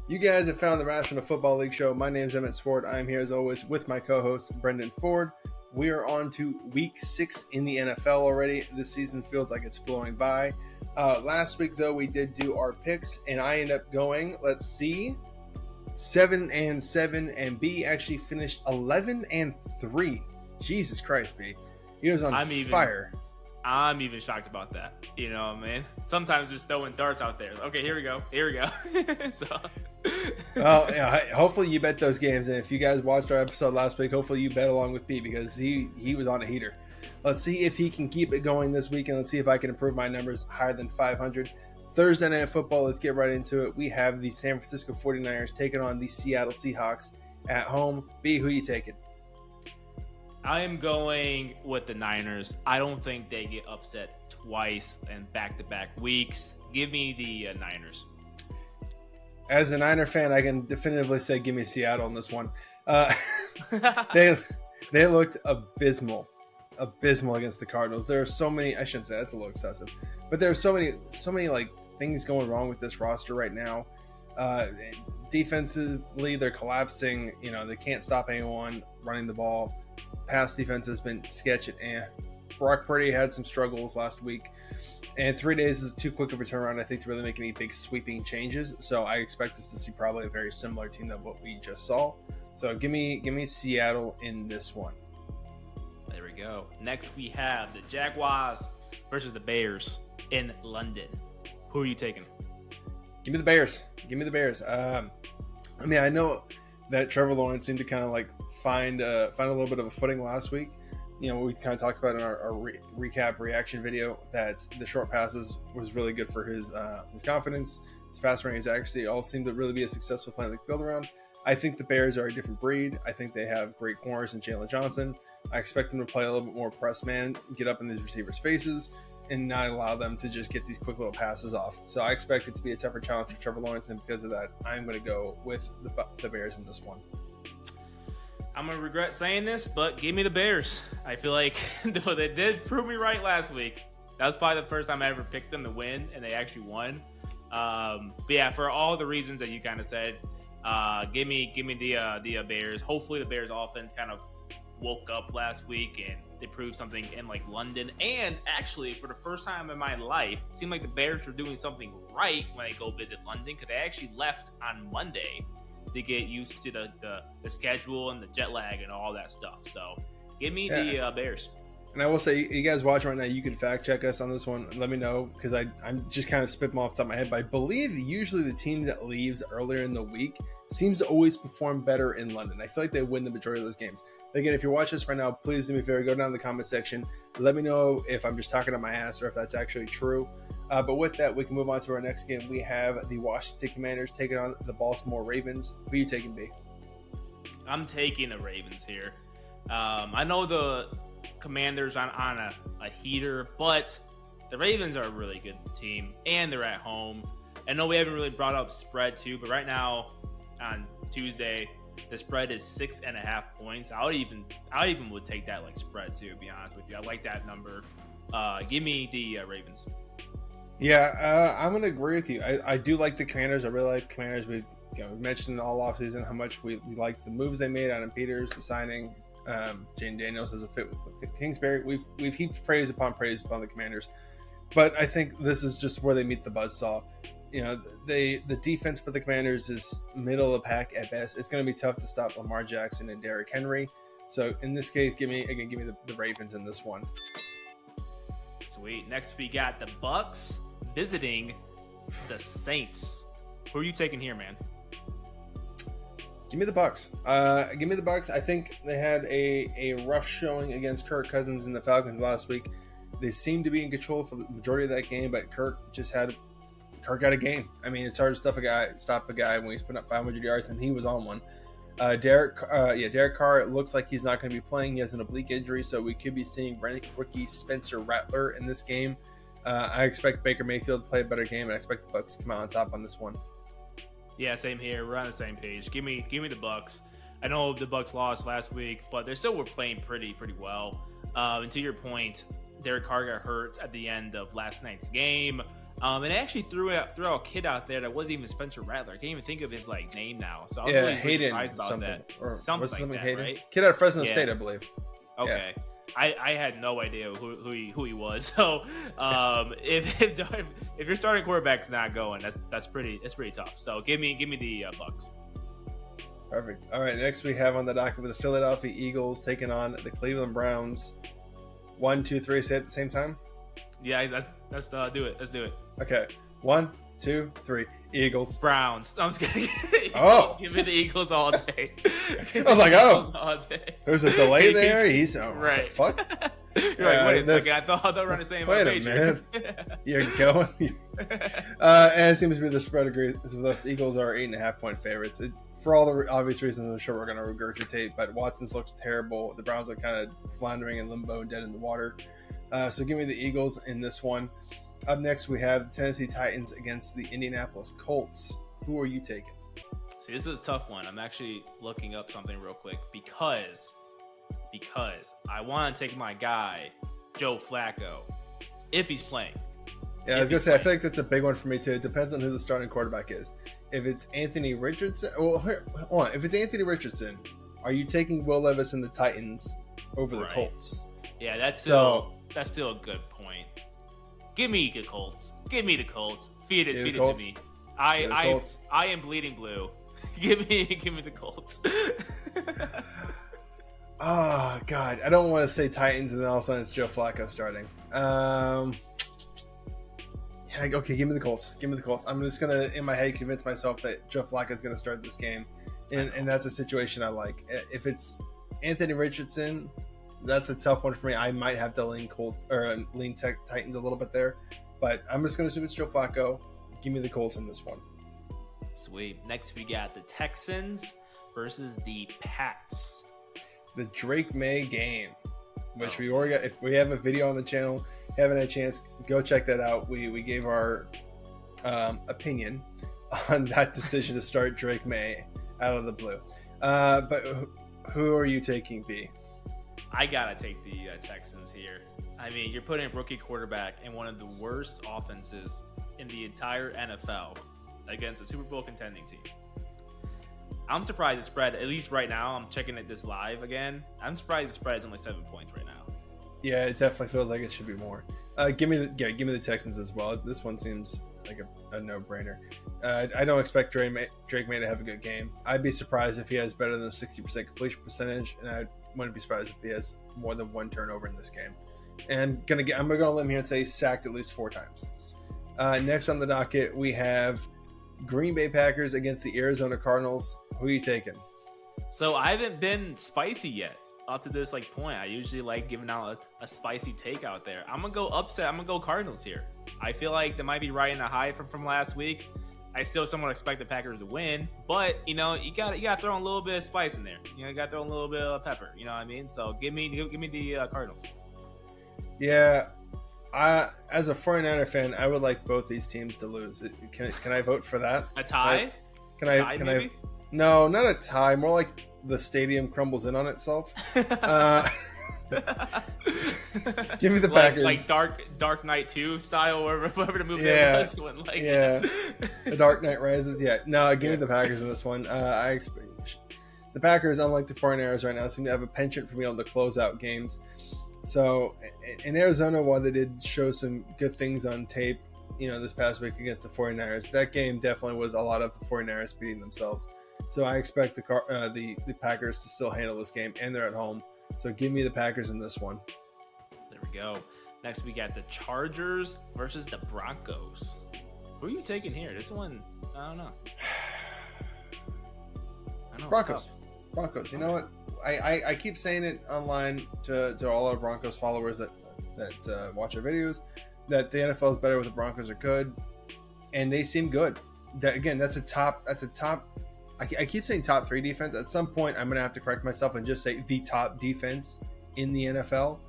You guys have found the Rational Football League show. My name is Emmett Swarat. I'm here as always with my co-host Brendyn Ford. We are on to week 6 in the NFL already. This season feels like it's blowing by. Last week though, we did do our picks and I ended up going, 7-7, and B actually finished 11-3. Jesus Christ, B. He was on fire. I'm even shocked about that. You know, man. Sometimes just throwing darts out there. Okay, here we go. So. Well, yeah, hopefully you bet those games. And if you guys watched our episode last week, hopefully you bet along with B because he was on a heater. Let's see if he can keep it going this week, and let's see if I can improve my numbers higher than 500. Thursday Night Football, let's get right into it. We have the San Francisco 49ers taking on the Seattle Seahawks at home. B, who you taking? I am going with the Niners. I don't think they get upset twice in back-to-back weeks. Give me the Niners. As a Niner fan, I can definitively say give me Seattle on this one. They looked abysmal against the Cardinals. There are so many, I shouldn't say that's a little excessive, but there are so many like things going wrong with this roster right now. Defensively, they're collapsing. You know, they can't stop anyone running the ball. Pass defense has been sketchy. Brock Purdy had some struggles last week, and 3 days is too quick of a turnaround, I think, to really make any big sweeping changes. So I expect us to see probably a very similar team to what we just saw. So give me Seattle in this one. There we go. Next, we have the Jaguars versus the Bears in London. Who are you taking? Give me the Bears. I mean, I know that Trevor Lawrence seemed to kind of like find a little bit of a footing last week. You know, we kind of talked about in our recap reaction video that the short passes was really good for his confidence. His fast range actually all seemed to really be a successful plan to build around. I think the Bears are a different breed. I think they have great corners in Jalen Johnson. I expect them to play a little bit more press man, get up in these receivers' faces, and not allow them to just get these quick little passes off. So I expect it to be a tougher challenge for Trevor Lawrence, and because of that, I'm going to go with the Bears in this one. I'm going to regret saying this, but give me the Bears. I feel like they did prove me right last week. That was probably the first time I ever picked them to win, and they actually won. But yeah, for all the reasons that you kind of said, give me the Bears. Hopefully the Bears offense kind of woke up last week and they proved something in like London. And actually, for the first time in my life, it seemed like the Bears were doing something right when they go visit London, because they actually left on Monday to get used to the schedule and the jet lag and all that stuff. So give me the Bears. And I will say, you guys watching right now, you can fact check us on this one. Let me know, because I'm just kind of spitting off the top of my head. But I believe usually the team that leaves earlier in the week seems to always perform better in London. I feel like they win the majority of those games. But again, if you're watching this right now, please do me a favor, go down in the comment section. Let me know if I'm just talking to my ass or if that's actually true. But with that, we can move on to our next game. We have the Washington Commanders taking on the Baltimore Ravens. Who are you taking, B? I'm taking the Ravens here. I know the Commanders on a heater, but the Ravens are a really good team and they're at home. I know we haven't really brought up spread too, but right now on Tuesday the spread is 6.5 points. I even would take that like spread too, to be honest with you. I like that number. Give me the Ravens. Yeah, I'm gonna agree with you. I do like the Commanders. I really like the Commanders. We mentioned all offseason how much we liked the moves they made. Adam Peters, the signing. Jane Daniels as a fit with Kingsbury. We've heaped praise upon the Commanders, but I think this is just where they meet the buzzsaw. You know, the defense for the Commanders is middle of the pack at best. It's going to be tough to stop Lamar Jackson and Derrick Henry. So in this case, give me the Ravens in this one. Sweet. Next we got the Bucs visiting the Saints. Who are you taking here, man? Give me the Bucs. I think they had a rough showing against Kirk Cousins and the Falcons last week. They seemed to be in control for the majority of that game, but Kirk got a game. I mean, it's hard to stop a guy when he's putting up 500 yards, and he was on one. Derek Carr, it looks like he's not going to be playing. He has an oblique injury, so we could be seeing rookie Spencer Rattler in this game. I expect Baker Mayfield to play a better game, and I expect the Bucs to come out on top on this one. Yeah, same here. We're on the same page. Give me the Bucs. I know the Bucs lost last week, but they still were playing pretty well. And to your point, Derek Carr got hurt at the end of last night's game. And I actually threw out a kid out there that wasn't even Spencer Rattler. I can't even think of his name now. So I was really Hayden surprised about something, that. or something was like something that, Hayden? Right? Kid out of Fresno State, I believe. Okay. Yeah. I had no idea who he was. So if your starting quarterback's not going, that's pretty tough. So give me the Bucs. Perfect. All right, next we have on the docket with the Philadelphia Eagles taking on the Cleveland Browns. 1, 2, 3. Say it at the same time. Yeah, let's do it. Let's do it. Okay. 1, 2, 3. Eagles. Browns. I'm just kidding. Oh. Give me the Eagles all day. I was like, there's a delay there. He's right. What the fuck? You're like, wait a second. I thought they were on the same page. Wait a minute. You're going. And it seems to be the spread agrees with us. The Eagles are 8.5-point favorites. For all the obvious reasons, I'm sure we're going to regurgitate, but Watson's looks terrible. The Browns are kind of floundering in limbo and dead in the water. So give me the Eagles in this one. Up next, we have the Tennessee Titans against the Indianapolis Colts. Who are you taking? See, this is a tough one. I'm actually looking up something real quick because I want to take my guy, Joe Flacco, if he's playing. Yeah, I was going to say, I feel like that's a big one for me, too. It depends on who the starting quarterback is. If it's Anthony Richardson, hold on. If it's Anthony Richardson, are you taking Will Levis and the Titans over the Colts? Yeah, that's still a good point. Give me the Colts. Give me the Colts. Feed it to me. I am bleeding blue. give me the Colts. Oh God, I don't want to say Titans and then all of a sudden it's Joe Flacco starting. Yeah, okay, give me the Colts. Give me the Colts. I'm just gonna in my head convince myself that Joe Flacco is gonna start this game, and that's a situation I like. If it's Anthony Richardson, that's a tough one for me. I might have to lean Colts or lean Titans a little bit there, but I'm just gonna assume it's Joe Flacco. Give me the Colts in this one. Sweet. Next we got the Texans versus the Pats. The Drake May game, which we already got. If we have a video on the channel, haven't had a chance, go check that out. We gave our opinion on that decision to start Drake May out of the blue. But who are you taking, B? I gotta take the Texans here. I mean, you're putting a rookie quarterback in one of the worst offenses in the entire NFL against a Super Bowl contending team. I'm surprised the spread, at least right now, I'm checking this live again. I'm surprised the spread is only 7 points right now. Yeah, it definitely feels like it should be more. Give me the Texans as well. This one seems like a no-brainer. I don't expect Drake May to have a good game. I'd be surprised if he has better than a 60% completion percentage, and I wouldn't be surprised if he has more than one turnover in this game. And I'm gonna go on a limb here and say sacked at least 4 times. Next on the docket, we have Green Bay Packers against the Arizona Cardinals. Who are you taking? So I haven't been spicy yet up to this point. I usually like giving out a spicy take out there. I'm gonna go upset. I'm gonna go Cardinals here. I feel like they might be riding a high from last week. I still somewhat expect the Packers to win, but you gotta throw in a little bit of spice in there. You gotta throw in a little bit of pepper. You know what I mean? So give me the Cardinals. Yeah. As a 49er fan, I would like both these teams to lose. Can I vote for that? A tie? Can I? No, not a tie. More like the stadium crumbles in on itself. Give me the Packers. Like Dark Knight 2 style, whatever the movie was. The Dark Knight Rises. Yeah. No, give me the Packers in this one. I expect the Packers, unlike the 49ers right now, seem to have a penchant for being able to close out games. So in Arizona, while they did show some good things on tape, this past week against the 49ers, that game definitely was a lot of the 49ers beating themselves. So I expect the Packers to still handle this game, and they're at home. So give me the Packers in this one. There we go. Next, we got the Chargers versus the Broncos. Who are you taking here? This one, I don't know. Broncos. You know what? I keep saying it online to all our Broncos followers that watch our videos that the NFL is better with the Broncos are good, and they seem good. That's a top. I keep saying top 3 defense. At some point, I'm gonna have to correct myself and just say the top defense in the NFL.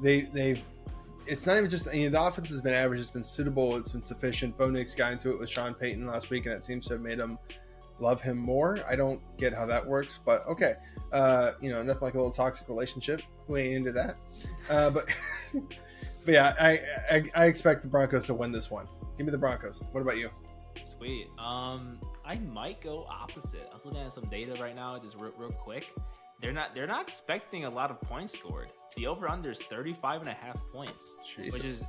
It's not even just the offense has been average. It's been suitable. It's been sufficient. Bo Nix got into it with Sean Payton last week, and it seems to have made him love him more. I don't get how that works, but okay. Nothing like a little toxic relationship. We ain't into that. But But yeah, I expect the Broncos to win this one. Give me the Broncos. What about you? Sweet. I might go opposite. I was looking at some data right now, just real quick. They're not expecting a lot of points scored. The over/under is 35.5 points, Jesus. which is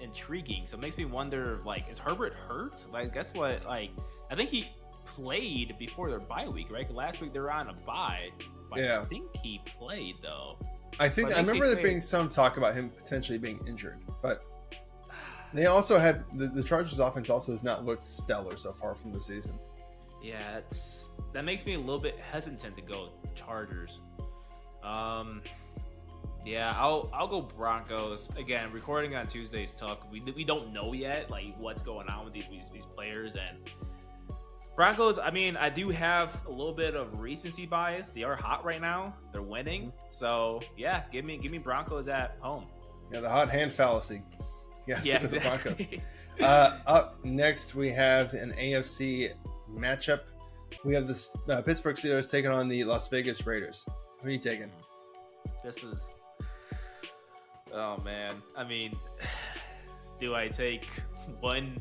intriguing. So it makes me wonder, like, is Herbert hurt? Like, guess what? Like, I think he played before their bye week, right? Last week they were on a bye. But Yeah. I think he played though. I remember there being some talk about him potentially being injured, but they also have the Chargers offense also has not looked stellar so far from the season. Yeah, that makes me a little bit hesitant to go Chargers. Yeah, I'll go Broncos. Again, recording on Tuesday is tough. We don't know yet like what's going on with these players, and Broncos, I mean, I do have a little bit of recency bias. They are hot right now. They're winning. So, yeah, give me Broncos at home. Yeah, the hot hand fallacy. Yes, Yeah, the Broncos. exactly. Up next, we have an AFC matchup. We have the Pittsburgh Steelers taking on the Las Vegas Raiders. Who are you taking? This is... Oh, man. I mean, do I take one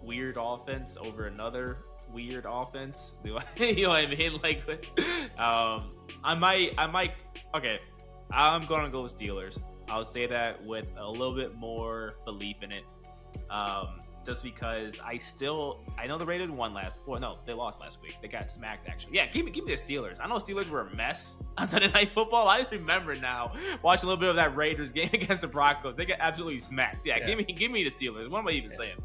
weird offense over another weird offense? Do I, you know what I mean? Like, I might. Okay, I'm gonna go with Steelers. I'll say that with a little bit more belief in it. Just because I know the Raiders won they lost last week. They got smacked actually. Yeah, give me the Steelers. I know Steelers were a mess on Sunday Night Football. I just remember now watching a little bit of that Raiders game against the Broncos. They got absolutely smacked. Yeah. Give me the Steelers. What am I even saying?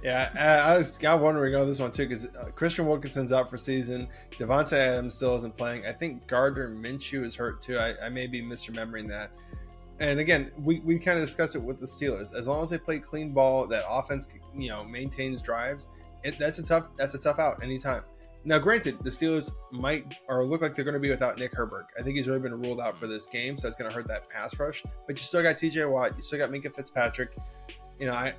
Yeah, I was wondering on this one too because Christian Wilkinson's out for season. Devontae Adams still isn't playing. I think Gardner Minshew is hurt too. I may be misremembering that. And again, we kind of discussed it with the Steelers. As long as they play clean ball, that offense, maintains drives. That's a tough out anytime. Now, granted, the Steelers look like they're going to be without Nick Herbert. I think he's already been ruled out for this game, so that's going to hurt that pass rush. But you still got T.J. Watt, you still got Minka Fitzpatrick. I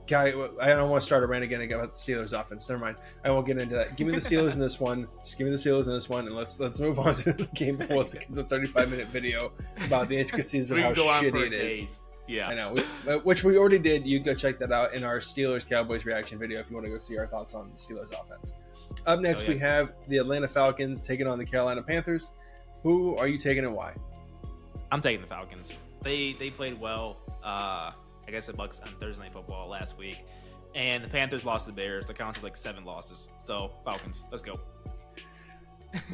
don't want to start a rant again about the Steelers offense. Never mind. I won't get into that. Give me the Steelers in this one. Just give me the Steelers in this one, and let's move on to the game before it becomes a 35-minute video about the intricacies of how shitty it is. Yeah, I know. Which we already did. You can go check that out in our Steelers Cowboys reaction video if you want to go see our thoughts on the Steelers offense. Up next, we have the Atlanta Falcons taking on the Carolina Panthers. Who are you taking and why? I'm taking the Falcons. They played well. I guess the Bucks on Thursday Night Football last week, and the Panthers lost to the Bears. That counts as like 7 losses. So Falcons, let's go.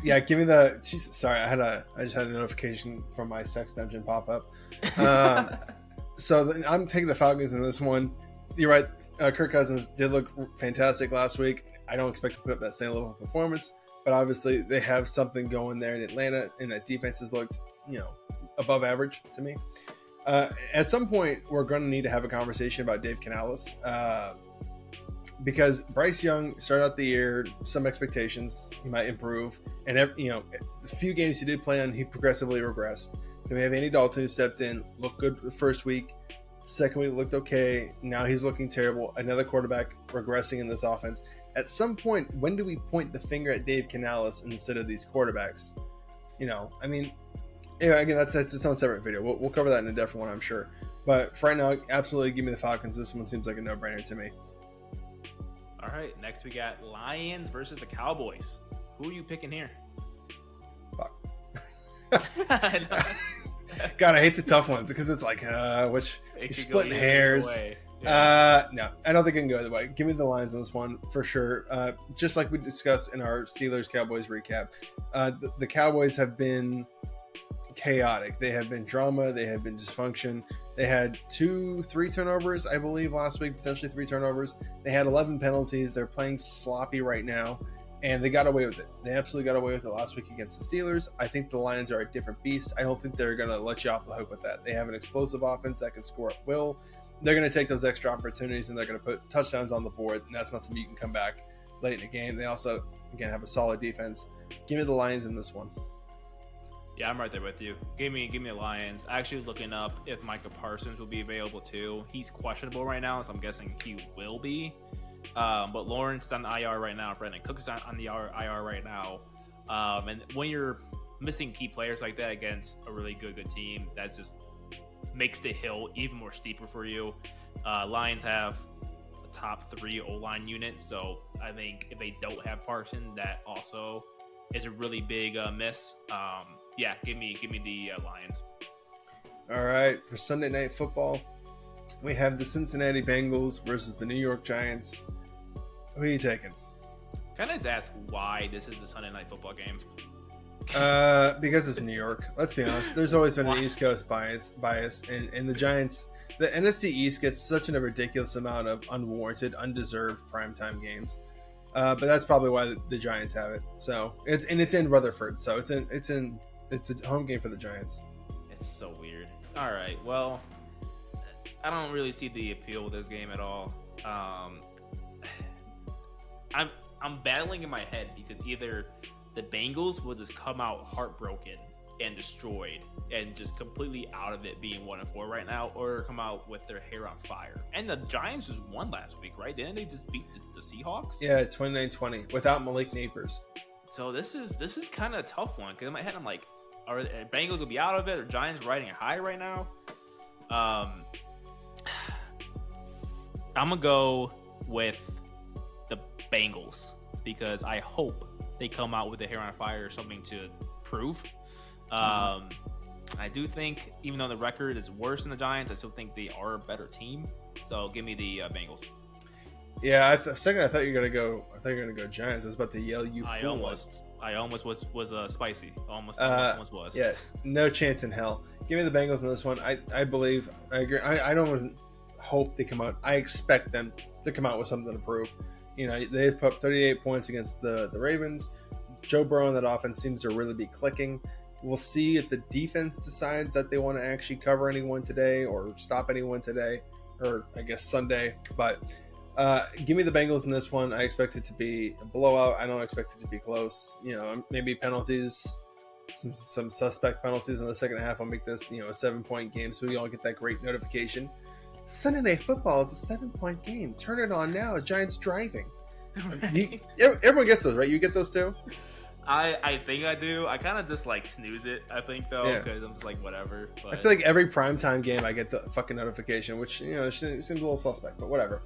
Yeah, give me the. Jesus, sorry, I just had a notification from my sex dungeon pop up. I'm taking the Falcons in this one. You're right. Kirk Cousins did look fantastic last week. I don't expect to put up that same level of performance, but obviously they have something going there in Atlanta, and that defense has looked, above average to me. At some point, we're going to need to have a conversation about Dave Canales because Bryce Young started out the year, some expectations he might improve, and the few games he did play on, he progressively regressed. Then we have Andy Dalton who stepped in, looked good the first week, second week looked okay. Now he's looking terrible. Another quarterback regressing in this offense. At some point, when do we point the finger at Dave Canales instead of these quarterbacks? Anyway, again, that's its own separate video. We'll cover that in a different one, I'm sure. But for right now, absolutely give me the Falcons. This one seems like a no-brainer to me. All right, next we got Lions versus the Cowboys. Who are you picking here? Fuck. God, I hate the tough ones because it's like, you're splitting hairs. Yeah. No, I don't think I can go either way. Give me the Lions on this one for sure. Just like we discussed in our Steelers-Cowboys recap, the Cowboys have been chaotic. They have been drama. They have been dysfunction. They had 2-3 turnovers, I believe, last week, potentially 3 turnovers. They had 11 penalties. They're playing sloppy right now, and they got away with it. They absolutely got away with it last week against the Steelers. I think the Lions are a different beast. I don't think they're going to let you off the hook with that. They have an explosive offense that can score at will. They're going to take those extra opportunities, and they're going to put touchdowns on the board, and that's not something you can come back late in the game. They also, again, have a solid defense. Give me the Lions in this one. Yeah, I'm right there with you. Give me the Lions. I actually was looking up if Micah Parsons will be available too. He's questionable right now, so I'm guessing he will be. But Lawrence is on the IR right now. Brendyn Cook is on the IR right now. And when you're missing key players like that against a really good team, that's just makes the hill even more steeper for you. Lions have a top 3 O-line unit, so I think if they don't have Parson, that also is a really big miss. Yeah, give me the Lions. All right, for Sunday Night Football, we have the Cincinnati Bengals versus the New York Giants. Who are you taking? Can I just ask why this is the Sunday Night Football game? Because it's New York. Let's be honest. There's always been an East Coast bias, and the Giants. The NFC East gets such a ridiculous amount of unwarranted, undeserved primetime games. But that's probably why the Giants have it. So it's in Rutherford. So it's a home game for the Giants. It's so weird. All right. Well, I don't really see the appeal of this game at all. I'm battling in my head because either the Bengals will just come out heartbroken and destroyed and just completely out of it being 1-4 right now, or come out with their hair on fire. And the Giants just won last week, right? Didn't they just beat the Seahawks? Yeah, 29-20 without Malik Neighbors. So this is kind of a tough one because in my head I'm like, are the Bengals gonna be out of it, or Giants riding a high right now? I'm gonna go with the Bengals because I hope they come out with the hair on fire or something to prove. I do think, even though the record is worse than the Giants, I still think they are a better team. So give me the Bengals. Yeah, second I thought you were gonna go. I thought you were gonna go Giants. I was about to yell, "You fool!" I almost was spicy. Almost was. Yeah, no chance in hell. Give me the Bengals in this one. I believe. I agree. I don't hope they come out. I expect them to come out with something to prove. You know, they've put up 38 points against the Ravens. Joe Burrow and that offense seems to really be clicking. We'll see if the defense decides that they want to actually cover anyone today or stop anyone today, or I guess Sunday. But give me the Bengals in this one. I expect it to be a blowout. I don't expect it to be close. You know, maybe penalties, some suspect penalties in the second half. I'll make this, a 7-point game so we all get that great notification. Sunday Night Football is a 7-point game. Turn it on now. Giants driving. Right. Everyone gets those, right? You get those too? I think I do. I kind of just snooze it, I think, though, because I'm just whatever. But... I feel like every primetime game I get the fucking notification, which, seems a little suspect, but whatever.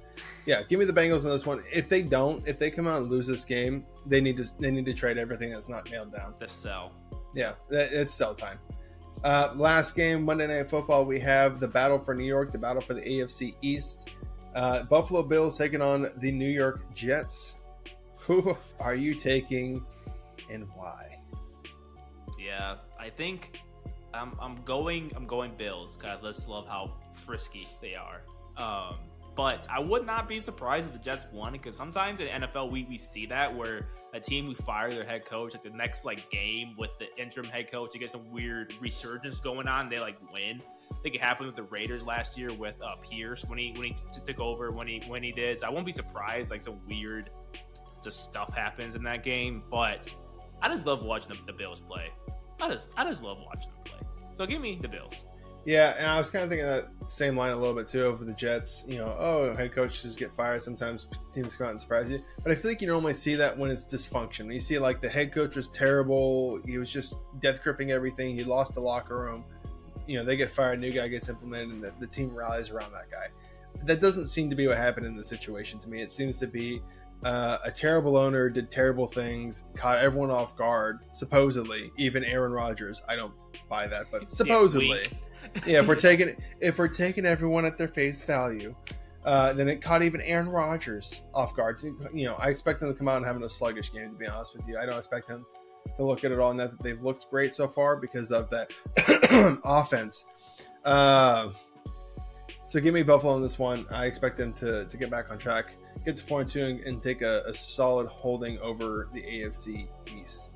Yeah, give me the Bengals in this one. If they come out and lose this game, they need to trade everything that's not nailed down. The sell. Yeah, it's sell time. Last game, Monday Night Football, we have the battle for New York, the battle for the AFC East. Buffalo Bills taking on the New York Jets. Who are you taking and why? Yeah, I think I'm going Bills. God, let's love how frisky they are. But I would not be surprised if the Jets won, because sometimes in the NFL we see that where a team, we fire their head coach at the next game with the interim head coach to get some weird resurgence going on. They win. I think it happened with the Raiders last year with Pierce when he took over when he did. So I won't be surprised some weird just stuff happens in that game. But I just love watching the Bills play. I just love watching them play. So give me the Bills. Yeah, and I was kind of thinking that same line a little bit too over the Jets. Head coaches get fired. Sometimes teams come out and surprise you. But I feel like you normally see that when it's dysfunction. When you see the head coach was terrible, he was just death gripping everything. He lost the locker room. They get fired, new guy gets implemented, and the team rallies around that guy. That doesn't seem to be what happened in the situation to me. It seems to be a terrible owner did terrible things, caught everyone off guard, supposedly, even Aaron Rodgers. I don't buy that, but supposedly. Yeah, if we're taking everyone at their face value, then it caught even Aaron Rodgers off guard. I expect them to come out and have a sluggish game, to be honest with you. I don't expect them to look at it all, and that they've looked great so far because of that offense. So give me Buffalo on this one. I expect them to get back on track, get to 4-2, and take a solid holding over the AFC East.